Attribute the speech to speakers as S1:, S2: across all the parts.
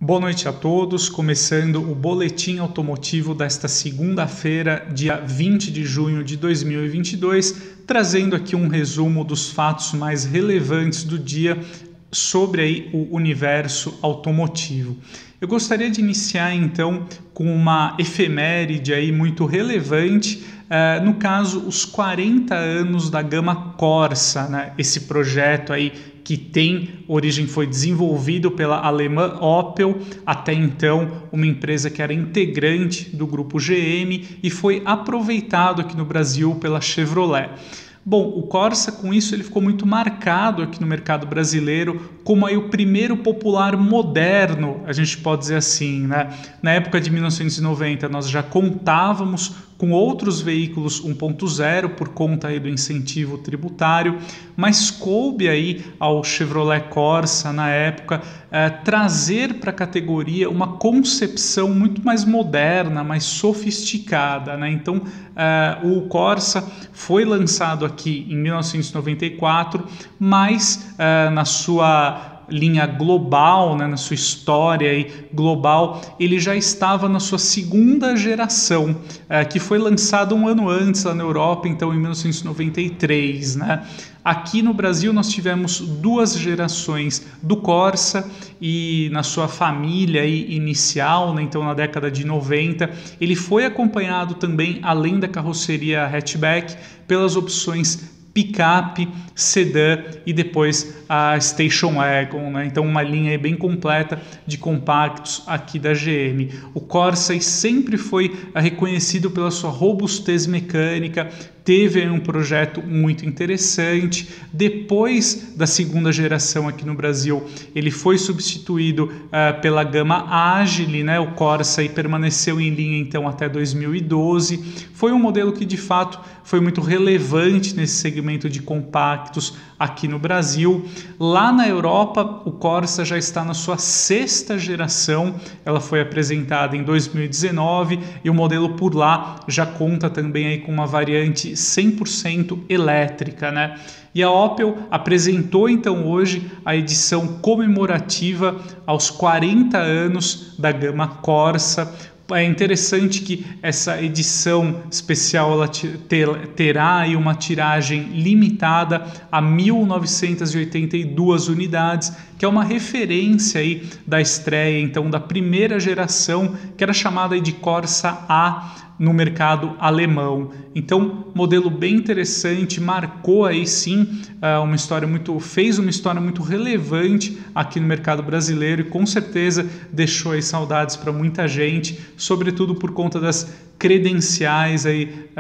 S1: Boa noite a todos, começando o boletim automotivo desta segunda-feira, dia 20 de junho de 2022, trazendo aqui um resumo dos fatos mais relevantes do dia sobre aí o universo automotivo. Eu gostaria de iniciar então com uma efeméride aí muito relevante, no caso os 40 anos da gama Corsa, né? Esse projeto aí que tem origem, foi desenvolvido pela alemã Opel, até então uma empresa que era integrante do grupo GM e foi aproveitado aqui no Brasil pela Chevrolet. Bom, o Corsa com isso ele ficou muito marcado aqui no mercado brasileiro como aí o primeiro popular moderno, a gente pode dizer assim, né? Na época de 1990 nós já contávamos com outros veículos 1.0 por conta aí do incentivo tributário, mas coube aí ao Chevrolet Corsa na época trazer para a categoria uma concepção muito mais moderna, mais sofisticada, né? Então o Corsa foi lançado aqui em 1994, mas na sua linha global, né, na sua história aí global, ele já estava na sua segunda geração, que foi lançado um ano antes lá na Europa, então em 1993, né? Aqui no Brasil nós tivemos duas gerações do Corsa e na sua família aí inicial, né, então na década de 90, ele foi acompanhado também, além da carroceria hatchback, pelas opções picape, sedã e depois a Station Wagon, né? Então uma linha bem completa de compactos aqui da GM. O Corsa sempre foi reconhecido pela sua robustez mecânica, teve um projeto muito interessante. Depois da segunda geração aqui no Brasil, ele foi substituído pela gama Agile, né? O Corsa aí permaneceu em linha então até 2012. Foi um modelo que de fato foi muito relevante nesse segmento de compactos aqui no Brasil. Lá na Europa, o Corsa já está na sua sexta geração, ela foi apresentada em 2019 e o modelo por lá já conta também aí com uma variante 100% elétrica, né? E a Opel apresentou então hoje a edição comemorativa aos 40 anos da gama Corsa. É interessante que essa edição especial ela terá aí uma tiragem limitada a 1.982 unidades, que é uma referência aí da estreia então da primeira geração, que era chamada de Corsa A no mercado alemão. Então, modelo bem interessante, marcou aí sim fez uma história muito relevante aqui no mercado brasileiro e com certeza deixou aí saudades para muita gente, sobretudo por conta das credenciais aí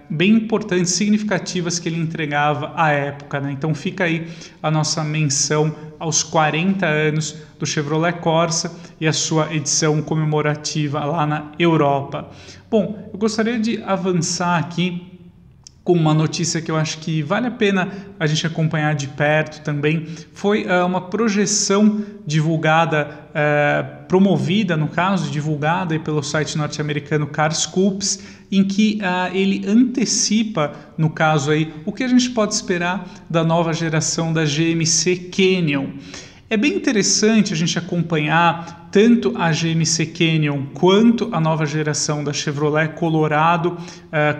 S1: bem importantes, significativas que ele entregava à época, né? Então fica aí a nossa menção aos 40 anos do Chevrolet Corsa e a sua edição comemorativa lá na Europa. Bom, eu gostaria de avançar aqui com uma notícia que eu acho que vale a pena a gente acompanhar de perto também. Foi uma projeção divulgada, promovida no caso, divulgada pelo site norte-americano CarScoops, em que ele antecipa, no caso aí, o que a gente pode esperar da nova geração da GMC Canyon. É bem interessante a gente acompanhar tanto a GMC Canyon quanto a nova geração da Chevrolet Colorado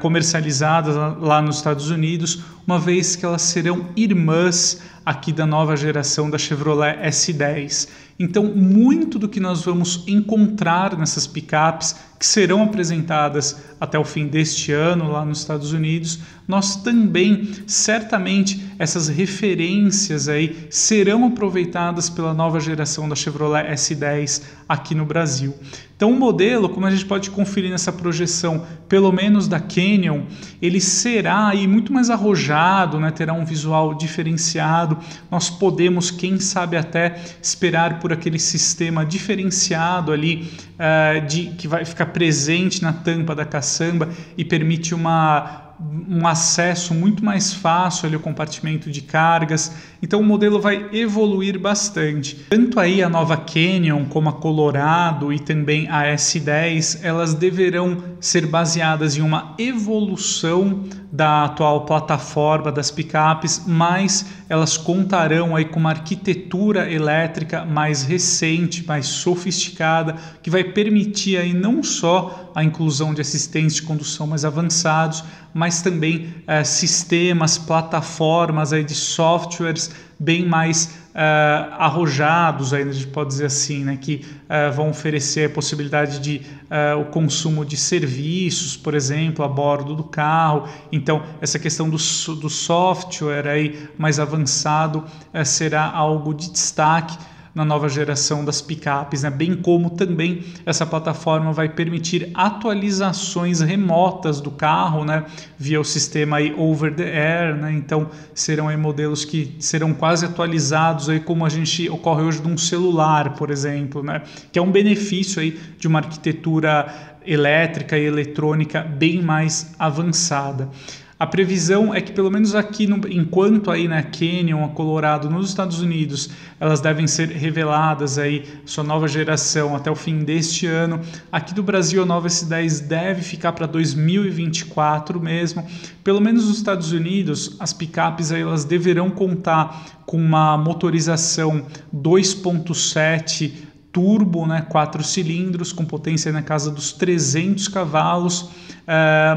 S1: comercializadas lá nos Estados Unidos, uma vez que elas serão irmãs aqui da nova geração da Chevrolet S10. Então, muito do que nós vamos encontrar nessas picapes que serão apresentadas até o fim deste ano lá nos Estados Unidos, nós também, certamente, essas referências aí serão aproveitadas pela nova geração da Chevrolet S10 aqui no Brasil. Então o modelo, como a gente pode conferir nessa projeção, pelo menos da Canyon, ele será aí muito mais arrojado, né? Terá um visual diferenciado. Nós podemos, quem sabe até, esperar por aquele sistema diferenciado ali, que vai ficar presente na tampa da caçamba e permite um acesso muito mais fácil ali ao compartimento de cargas. Então o modelo vai evoluir bastante. Tanto aí a nova Canyon como a Colorado e também a S10, elas deverão ser baseadas em uma evolução da atual plataforma das picapes, mas elas contarão aí com uma arquitetura elétrica mais recente, mais sofisticada, que vai permitir aí não só a inclusão de assistentes de condução mais avançados, mas também sistemas, plataformas aí de softwares bem mais arrojados, aí, a gente pode dizer assim, né, que vão oferecer a possibilidade de o consumo de serviços, por exemplo, a bordo do carro. Então, essa questão do software aí mais avançado será algo de destaque na nova geração das picapes, né? Bem como também essa plataforma vai permitir atualizações remotas do carro, né? Via o sistema aí over the air, né? Então serão aí modelos que serão quase atualizados aí como a gente ocorre hoje de um celular, por exemplo, né? Que é um benefício aí de uma arquitetura elétrica e eletrônica bem mais avançada. A previsão é que pelo menos aqui, enquanto aí na Canyon, a Colorado, nos Estados Unidos, elas devem ser reveladas aí, sua nova geração até o fim deste ano. Aqui do Brasil, a nova S10 deve ficar para 2024 mesmo. Pelo menos nos Estados Unidos, as picapes aí, elas deverão contar com uma motorização 2.7 turbo, né, 4 cilindros, com potência na casa dos 300 cavalos.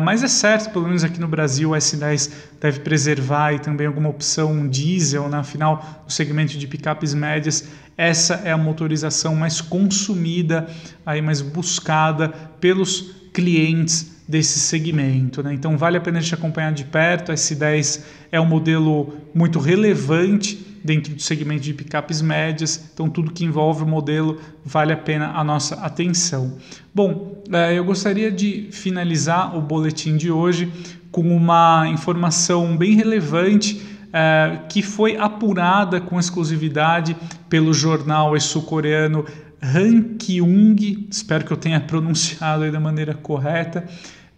S1: Mas é certo, pelo menos aqui no Brasil, o S10 deve preservar e também alguma opção diesel, né? Afinal, no segmento de picapes médias, essa é a motorização mais consumida, aí mais buscada pelos clientes desse segmento, né? Então vale a pena a gente acompanhar de perto. O S10 é um modelo muito relevante dentro do segmento de picapes médias, então tudo que envolve o modelo vale a pena a nossa atenção. Bom, eu gostaria de finalizar o boletim de hoje com uma informação bem relevante que foi apurada com exclusividade pelo jornal sul-coreano Hankyung, espero que eu tenha pronunciado aí da maneira correta,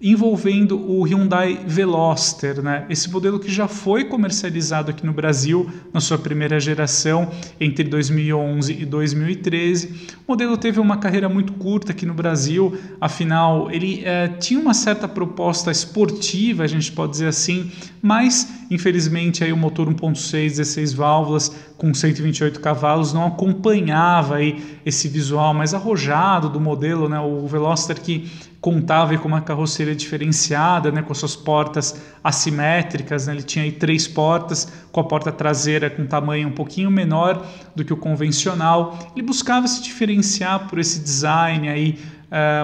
S1: envolvendo o Hyundai Veloster, né? Esse modelo que já foi comercializado aqui no Brasil na sua primeira geração entre 2011 e 2013. O modelo teve uma carreira muito curta aqui no Brasil, afinal ele tinha uma certa proposta esportiva, a gente pode dizer assim, mas infelizmente aí o motor 1.6, 16 válvulas com 128 cavalos não acompanhava aí esse visual mais arrojado do modelo, né? O Veloster que contava com uma carroceria diferenciada, né, com suas portas assimétricas, né, ele tinha aí 3 portas, com a porta traseira com tamanho um pouquinho menor do que o convencional. Ele buscava se diferenciar por esse design aí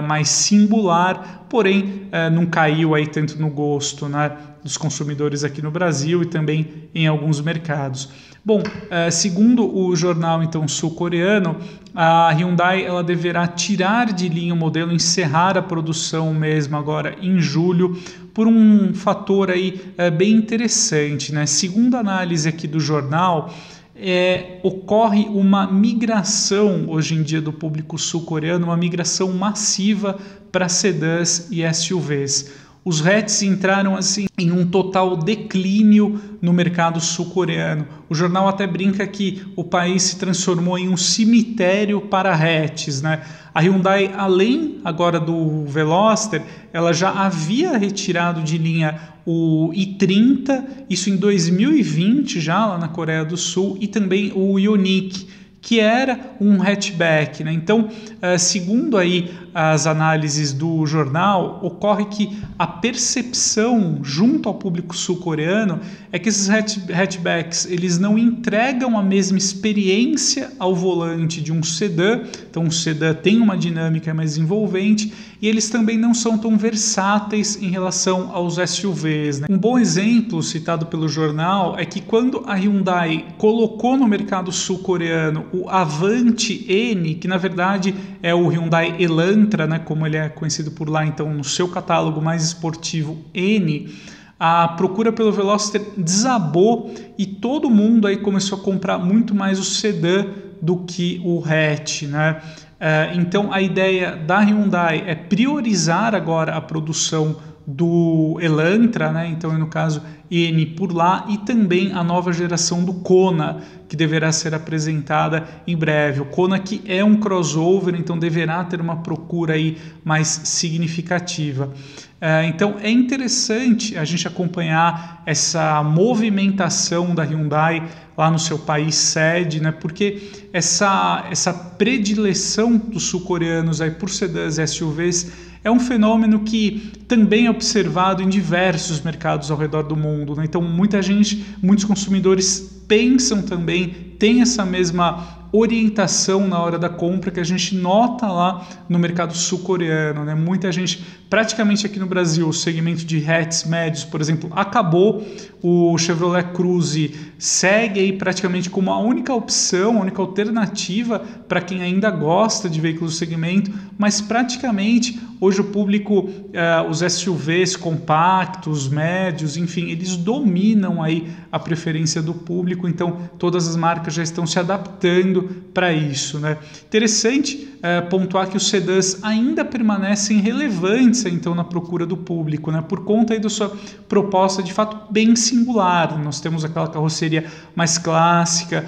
S1: mais singular, porém não caiu aí tanto no gosto, né, dos consumidores aqui no Brasil e também em alguns mercados. Bom, segundo o jornal então sul-coreano, a Hyundai ela deverá tirar de linha o modelo, encerrar a produção mesmo agora em julho, por um fator aí bem interessante, né? Segundo a análise aqui do jornal, ocorre uma migração hoje em dia do público sul-coreano, uma migração massiva para sedãs e SUVs. Os hatches entraram assim em um total declínio no mercado sul-coreano. O jornal até brinca que o país se transformou em um cemitério para hatches, né? A Hyundai, além agora do Veloster, ela já havia retirado de linha o i30, isso em 2020 já lá na Coreia do Sul, e também o Ioniq, que era um hatchback, né? Então, segundo aí as análises do jornal, ocorre que a percepção junto ao público sul-coreano é que esses hatchbacks eles não entregam a mesma experiência ao volante de um sedã. Então, um sedã tem uma dinâmica mais envolvente e eles também não são tão versáteis em relação aos SUVs, né? Um bom exemplo citado pelo jornal é que quando a Hyundai colocou no mercado sul-coreano o Avante N, que na verdade é o Hyundai Elantra, né, como ele é conhecido por lá, então no seu catálogo mais esportivo N, a procura pelo Veloster desabou e todo mundo aí começou a comprar muito mais o sedã do que o hatch, né? Então a ideia da Hyundai é priorizar agora a produção do Elantra, né? Então, no caso, EN por lá, e também a nova geração do Kona, que deverá ser apresentada em breve. O Kona que é um crossover, então deverá ter uma procura aí mais significativa. Então é interessante a gente acompanhar essa movimentação da Hyundai lá no seu país sede, né? Porque essa predileção dos sul-coreanos aí por sedãs e SUVs é um fenômeno que também é observado em diversos mercados ao redor do mundo, né? Então muitos consumidores pensam também, tem essa mesma orientação na hora da compra que a gente nota lá no mercado sul-coreano, né? Muita gente, praticamente aqui no Brasil, o segmento de hatches médios, por exemplo, acabou. O Chevrolet Cruze segue aí praticamente como a única opção, a única alternativa para quem ainda gosta de veículos do segmento, mas praticamente hoje o público, os SUVs compactos, médios, enfim, eles dominam aí a preferência do público, então todas as marcas já estão se adaptando para isso, né? Interessante pontuar que os sedãs ainda permanecem relevantes então na procura do público, né? Por conta aí da sua proposta de fato bem singular. Nós temos aquela carroceria mais clássica,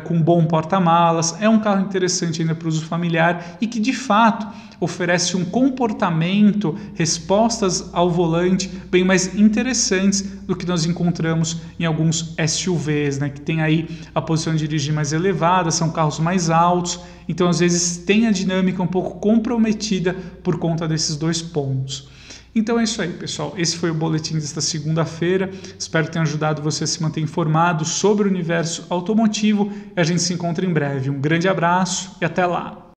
S1: com bom porta-malas, é um carro interessante ainda para o uso familiar e que de fato oferece um comportamento, respostas ao volante bem mais interessantes do que nós encontramos em alguns SUVs, né, que tem aí a posição de dirigir mais elevada, são carros mais altos, então às vezes tem a dinâmica um pouco comprometida por conta desses dois pontos. Então é isso aí, pessoal. Esse foi o boletim desta segunda-feira. Espero que tenha ajudado você a se manter informado sobre o universo automotivo e a gente se encontra em breve. Um grande abraço e até lá!